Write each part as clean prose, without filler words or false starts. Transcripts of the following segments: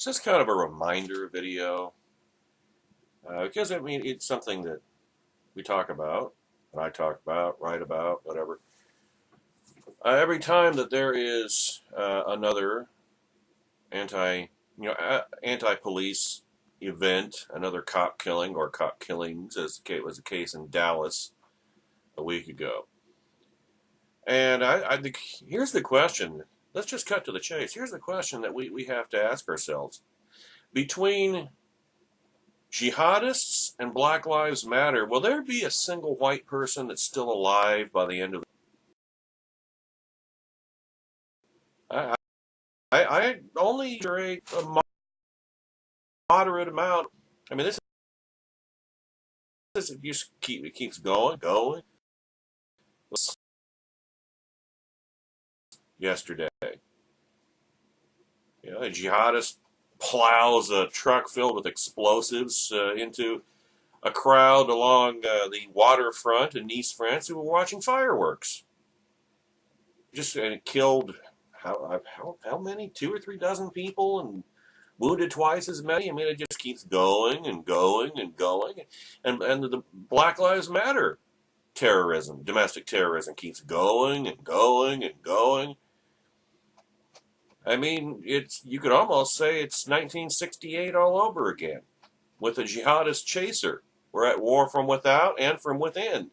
just kind of a reminder video because I mean it's something that we talk about, and I talk about, write about, whatever. Every time that there is another anti-police event, another cop killing or cop killings, as was the case in Dallas a week ago. And I think here's the question. Let's just cut to the chase. Here's the question that we have to ask ourselves. Between jihadists and Black Lives Matter, will there be a single white person that's still alive by the end of I, I only tolerate a moderate amount. I mean, this it keeps going. Yesterday, a jihadist plows a truck filled with explosives into a crowd along the waterfront in Nice, France, who were watching fireworks. Just killed how many? 2 or 3 dozen people and wounded twice as many. I mean, it just keeps going and going and going. And the Black Lives Matter terrorism, domestic terrorism, keeps going and going and going. I mean, you could almost say it's 1968 all over again with a jihadist chaser. We're at war from without and from within,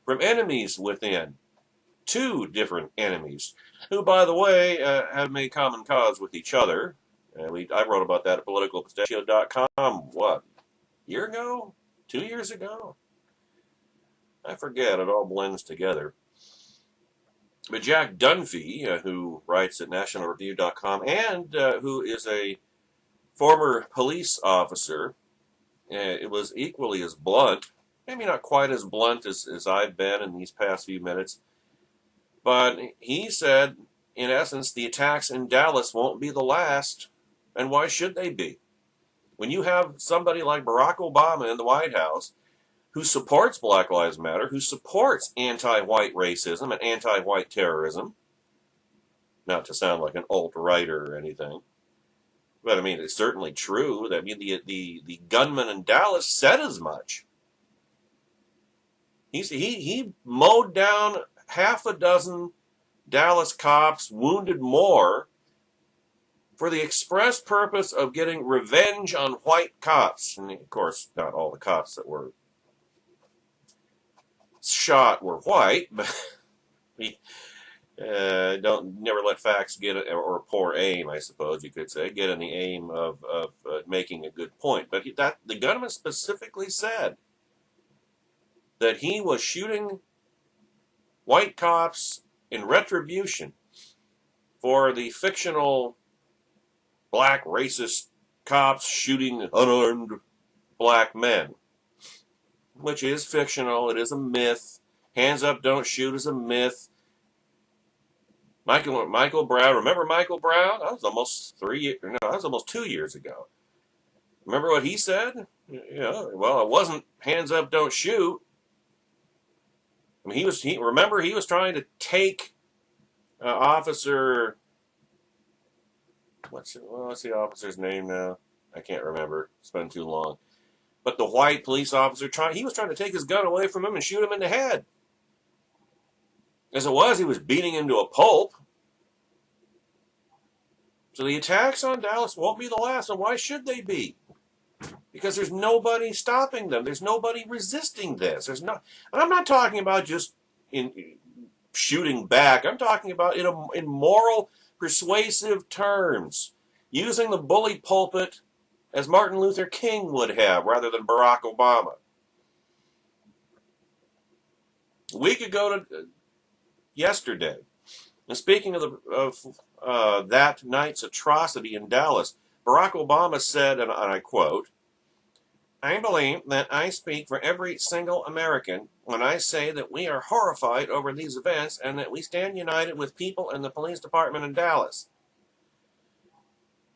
from enemies within. 2 different enemies, who, by the way, have made common cause with each other. I wrote about that at politicalpistachio.com, what, a year ago? 2 years ago? I forget, it all blends together. But Jack Dunphy, who writes at nationalreview.com and who is a former police officer, it was equally as blunt, maybe not quite as blunt as I've been in these past few minutes, but he said, in essence, the attacks in Dallas won't be the last, and why should they be? When you have somebody like Barack Obama in the White House who supports Black Lives Matter, who supports anti-white racism and anti-white terrorism, not to sound like an alt-righter or anything, but I mean, it's certainly true. I mean, the gunman in Dallas said as much. He mowed down half a dozen Dallas cops, wounded more, for the express purpose of getting revenge on white cops. And of course, not all the cops that were shot were white, but we never let facts get or poor aim, I suppose you could say, get in the aim of making a good point. But the gunman specifically said that he was shooting white cops in retribution for the fictional black racist cops shooting unarmed black men, which is fictional. It is a myth. Hands up, don't shoot is a myth. Michael Brown, remember Michael Brown? That was almost 2 years ago. Remember what he said? Well, it wasn't hands up, don't shoot. I mean, he was trying to take officer. What's the officer's name now? I can't remember. It's been too long. But the white police officer he was trying to take his gun away from him and shoot him in the head. As it was, he was beating him to a pulp. So the attacks on Dallas won't be the last, and why should they be? Because there's nobody stopping them. There's nobody resisting this. And I'm not talking about just in shooting back. I'm talking about in moral, persuasive terms, using the bully pulpit as Martin Luther King would have, rather than Barack Obama. A week ago yesterday, and speaking of that night's atrocity in Dallas, Barack Obama said, and I quote, "I believe that I speak for every single American when I say that we are horrified over these events and that we stand united with people in the police department in Dallas.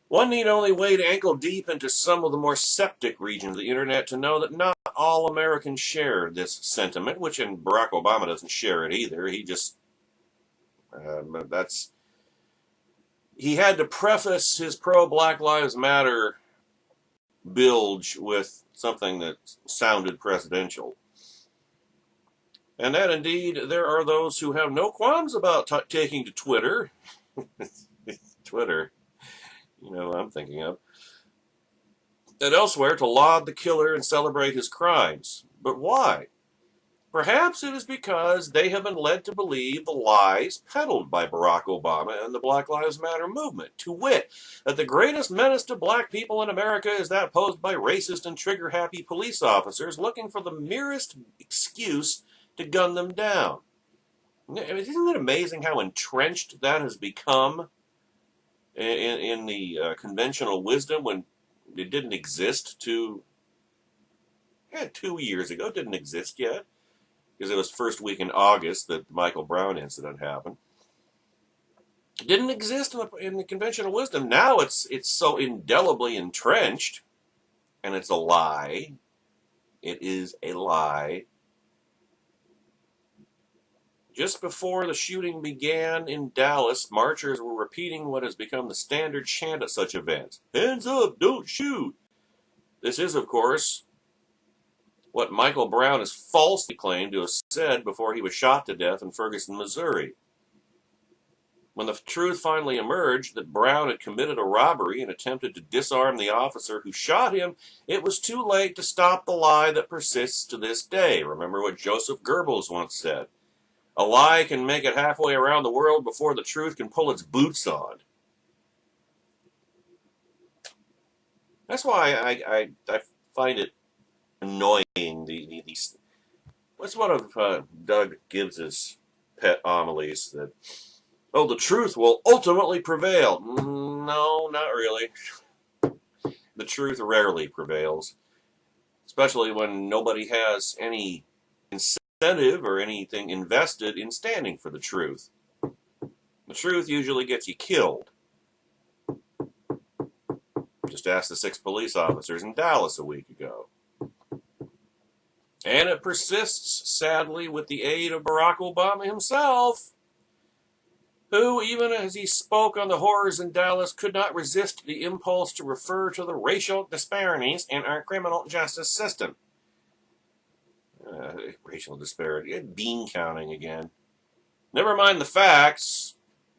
One need only wade ankle deep into some of the more septic regions of the internet to know that not all Americans share this sentiment," and Barack Obama doesn't share it either. He just, he had to preface his pro-Black Lives Matter bilge with something that sounded presidential. And that indeed, there are those who have no qualms about taking to Twitter. Twitter, you know what I'm thinking of. And elsewhere to laud the killer and celebrate his crimes. But why? Perhaps it is because they have been led to believe the lies peddled by Barack Obama and the Black Lives Matter movement, to wit, that the greatest menace to black people in America is that posed by racist and trigger-happy police officers looking for the merest excuse to gun them down. Isn't it amazing how entrenched that has become in the conventional wisdom when it didn't exist 2 years ago? It didn't exist yet, because it was first week in August that the Michael Brown incident happened. It didn't exist in the conventional wisdom. Now it's so indelibly entrenched, and it's a lie. It is a lie. Just before the shooting began in Dallas, marchers were repeating what has become the standard chant at such events. Hands up, don't shoot. This is, of course, what Michael Brown has falsely claimed to have said before he was shot to death in Ferguson, Missouri. When the truth finally emerged that Brown had committed a robbery and attempted to disarm the officer who shot him, it was too late to stop the lie that persists to this day. Remember what Joseph Goebbels once said. A lie can make it halfway around the world before the truth can pull its boots on. That's why I find it annoying. These what's one of Doug Gibbs's pet homilies that, oh, the truth will ultimately prevail. No, not really. The truth rarely prevails, especially when nobody has any incentive or anything invested in standing for the truth. The truth usually gets you killed. Just ask the 6 police officers in Dallas a week ago. And it persists, sadly, with the aid of Barack Obama himself, who, even as he spoke on the horrors in Dallas, could not resist the impulse to refer to the racial disparities in our criminal justice system. Racial disparity. Bean counting again. Never mind the facts.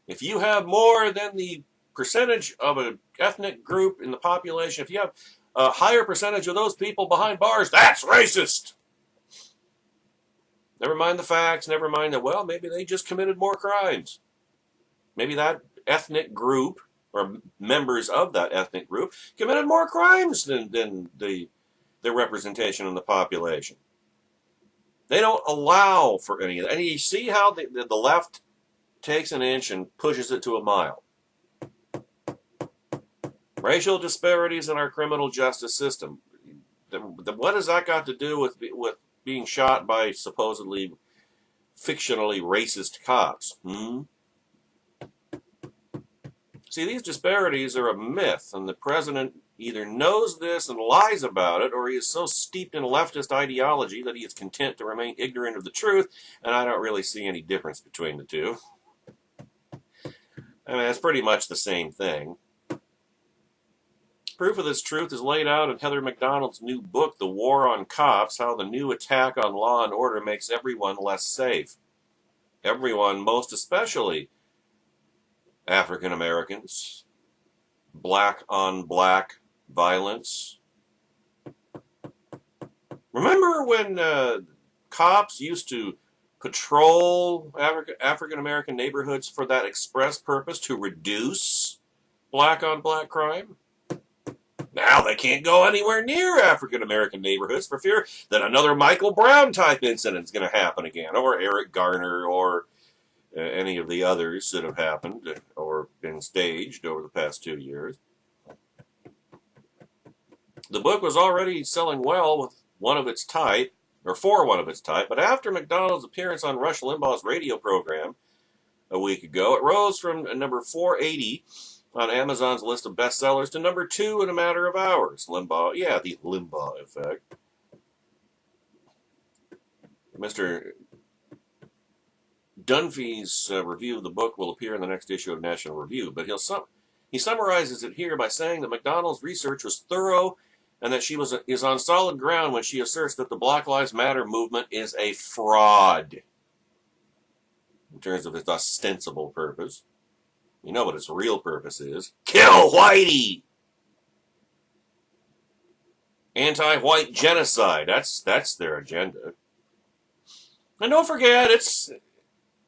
If you have more than the percentage of an ethnic group in the population, if you have a higher percentage of those people behind bars, that's racist. Never mind the facts. Never mind that, well, maybe they just committed more crimes. Maybe that ethnic group, or members of that ethnic group, committed more crimes than the representation in the population. They don't allow for any of that. And you see how the left takes an inch and pushes it to a mile. Racial disparities in our criminal justice system. What has that got to do with being shot by supposedly fictionally racist cops? See, these disparities are a myth, and the president either knows this and lies about it, or he is so steeped in leftist ideology that he is content to remain ignorant of the truth, and I don't really see any difference between the two. I mean, it's pretty much the same thing. Proof of this truth is laid out in Heather McDonald's new book, The War on Cops, How the New Attack on Law and Order Makes Everyone Less Safe. Everyone, most especially African Americans, black on black violence. Remember when cops used to patrol African American neighborhoods for that express purpose, to reduce black on black crime? Now they can't go anywhere near African American neighborhoods for fear that another Michael Brown type incident is going to happen again, or Eric Garner, or any of the others that have happened or been staged over the past 2 years. The book was already selling well with one of its type, or for one of its type, but after McDonald's appearance on Rush Limbaugh's radio program a week ago, it rose from number 480 on Amazon's list of bestsellers to number 2 in a matter of hours. Limbaugh, yeah, the Limbaugh effect. Mr. Dunphy's review of the book will appear in the next issue of National Review, but He summarizes it here by saying that McDonald's research was thorough and that she is on solid ground when she asserts that the Black Lives Matter movement is a fraud in terms of its ostensible purpose. You know what its real purpose is. Kill Whitey! Anti-white genocide. That's their agenda. And don't forget, it's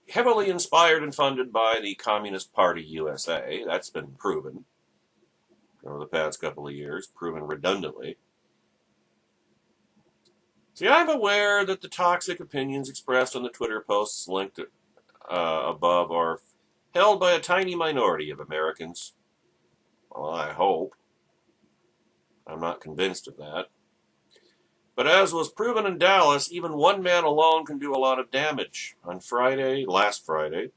heavily inspired and funded by the Communist Party USA. That's been proven over the past couple of years, proven redundantly. See, I'm aware that the toxic opinions expressed on the Twitter posts linked above are held by a tiny minority of Americans. Well, I hope. I'm not convinced of that. But as was proven in Dallas, even one man alone can do a lot of damage. On last Friday,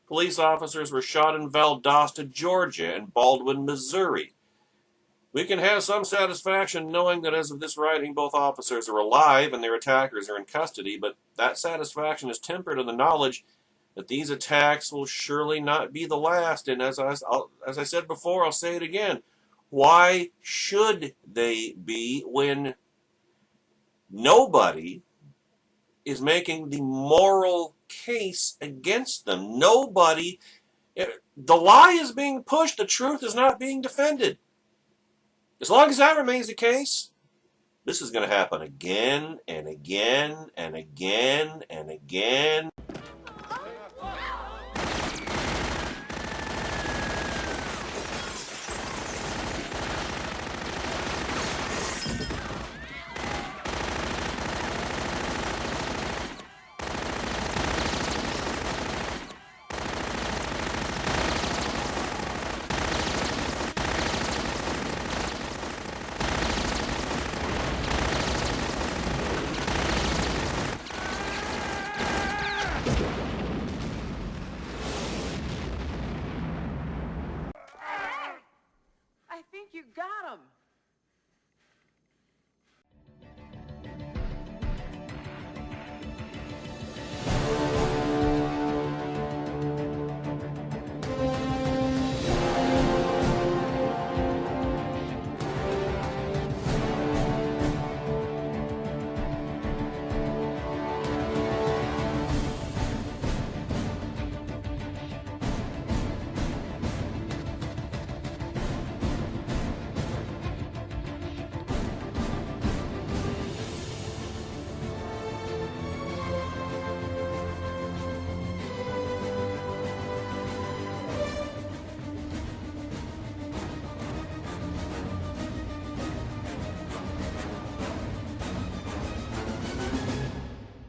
police officers were shot in Valdosta, Georgia, and Baldwin, Missouri. We can have some satisfaction knowing that as of this writing, both officers are alive and their attackers are in custody, but that satisfaction is tempered in the knowledge that these attacks will surely not be the last. And as I said before, I'll say it again. Why should they be when nobody is making the moral case against them? Nobody. The lie is being pushed. The truth is not being defended. As long as that remains the case, this is going to happen again and again and again and again.